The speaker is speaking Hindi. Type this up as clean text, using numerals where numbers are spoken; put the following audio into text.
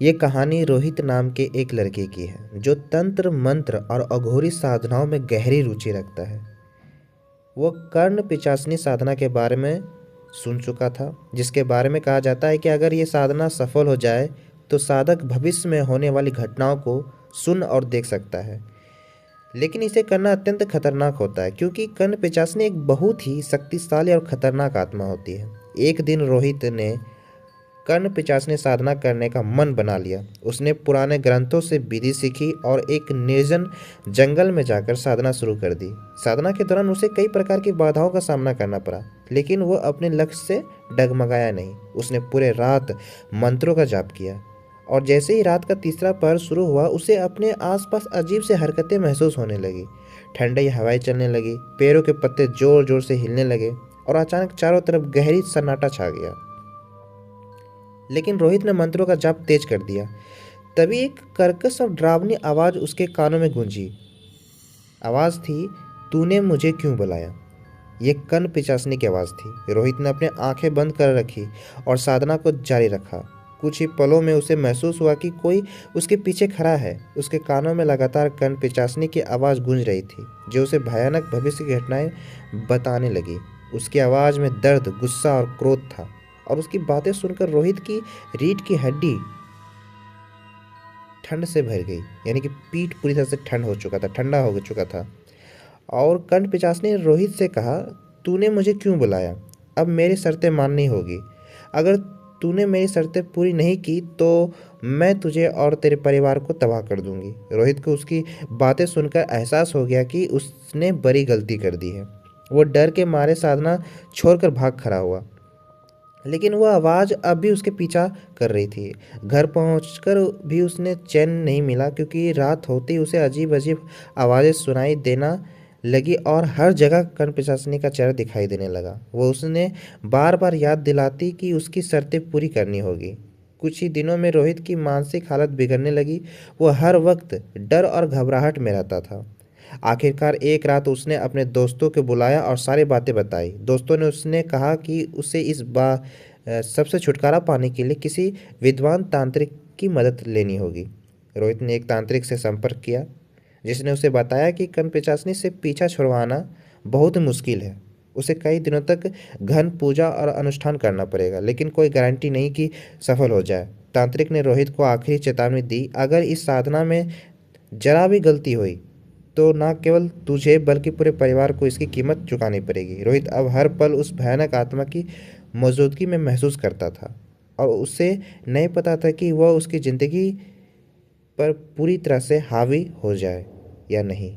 ये कहानी रोहित नाम के एक लड़के की है जो तंत्र मंत्र और अघोरी साधनाओं में गहरी रुचि रखता है। वो कर्ण पिचासनी साधना के बारे में सुन चुका था, जिसके बारे में कहा जाता है कि अगर ये साधना सफल हो जाए तो साधक भविष्य में होने वाली घटनाओं को सुन और देख सकता है। लेकिन इसे करना अत्यंत खतरनाक होता है क्योंकि कर्ण पिचासनी एक बहुत ही शक्तिशाली और खतरनाक आत्मा होती है। एक दिन रोहित ने कर्ण पिचास ने साधना करने का मन बना लिया। उसने पुराने ग्रंथों से विधि सीखी और एक निर्जन जंगल में जाकर साधना शुरू कर दी। साधना के दौरान उसे कई प्रकार की बाधाओं का सामना करना पड़ा, लेकिन वह अपने लक्ष्य से डगमगाया नहीं। उसने पूरे रात मंत्रों का जाप किया और जैसे ही रात का तीसरा पहर शुरू हुआ, उसे अपने आसपास अजीब से हरकतें महसूस होने लगी। ठंडी हवाएं चलने लगी, पेड़ों के पत्ते जोर जोर से हिलने लगे और अचानक चारों तरफ गहरी सन्नाटा छा गया। लेकिन रोहित ने मंत्रों का जाप तेज कर दिया। तभी एक कर्कश और डरावनी आवाज उसके कानों में गूंजी। आवाज थी, तूने मुझे क्यों बुलाया। यह कर्ण पिचासनी की आवाज थी। रोहित ने अपनी आंखें बंद कर रखी और साधना को जारी रखा। कुछ ही पलों में उसे महसूस हुआ कि कोई उसके पीछे खड़ा है। उसके कानों में लगातार कर्ण पिचासनी की आवाज गूंज रही थी, जो उसे भयानक भविष्य की घटनाएं बताने लगी। उसकी आवाज में दर्द, गुस्सा और क्रोध था और उसकी बातें सुनकर रोहित की रीढ़ की हड्डी ठंड से भर गई। यानी कि पीठ पूरी तरह से ठंडा हो चुका था। और कर्ण पिचास ने रोहित से कहा, तूने मुझे क्यों बुलाया। अब मेरी शर्तें माननी होगी। अगर तूने मेरी शर्तें पूरी नहीं की तो मैं तुझे और तेरे परिवार को तबाह कर दूंगी। रोहित को उसकी बातें सुनकर एहसास हो गया कि उसने बड़ी गलती कर दी है। वो डर के मारे साधना छोड़कर भाग खड़ा हुआ, लेकिन वह आवाज़ अब भी उसके पीछा कर रही थी। घर पहुंचकर भी उसने चैन नहीं मिला, क्योंकि रात होते ही उसे अजीब अजीब आवाज़ें सुनाई देना लगी और हर जगह कर्ण पिशाचिनी का चेहरा दिखाई देने लगा। वो उसने बार बार याद दिलाती कि उसकी शर्तें पूरी करनी होगी। कुछ ही दिनों में रोहित की मानसिक हालत बिगड़ने लगी। वो हर वक्त डर और घबराहट में रहता था। आखिरकार एक रात उसने अपने दोस्तों को बुलाया और सारी बातें बताई। दोस्तों ने उसने कहा कि उसे सबसे छुटकारा पाने के लिए किसी विद्वान तांत्रिक की मदद लेनी होगी। रोहित ने एक तांत्रिक से संपर्क किया, जिसने उसे बताया कि कर्ण पिचासनी से पीछा छुड़वाना बहुत मुश्किल है। उसे कई दिनों तक घन पूजा और अनुष्ठान करना पड़ेगा, लेकिन कोई गारंटी नहीं कि सफल हो जाए। तांत्रिक ने रोहित को आखिरी चेतावनी दी, अगर इस साधना में जरा भी गलती हुई तो न केवल तुझे बल्कि पूरे परिवार को इसकी कीमत चुकानी पड़ेगी। रोहित अब हर पल उस भयानक आत्मा की मौजूदगी में महसूस करता था और उसे नहीं पता था कि वह उसकी ज़िंदगी पर पूरी तरह से हावी हो जाए या नहीं।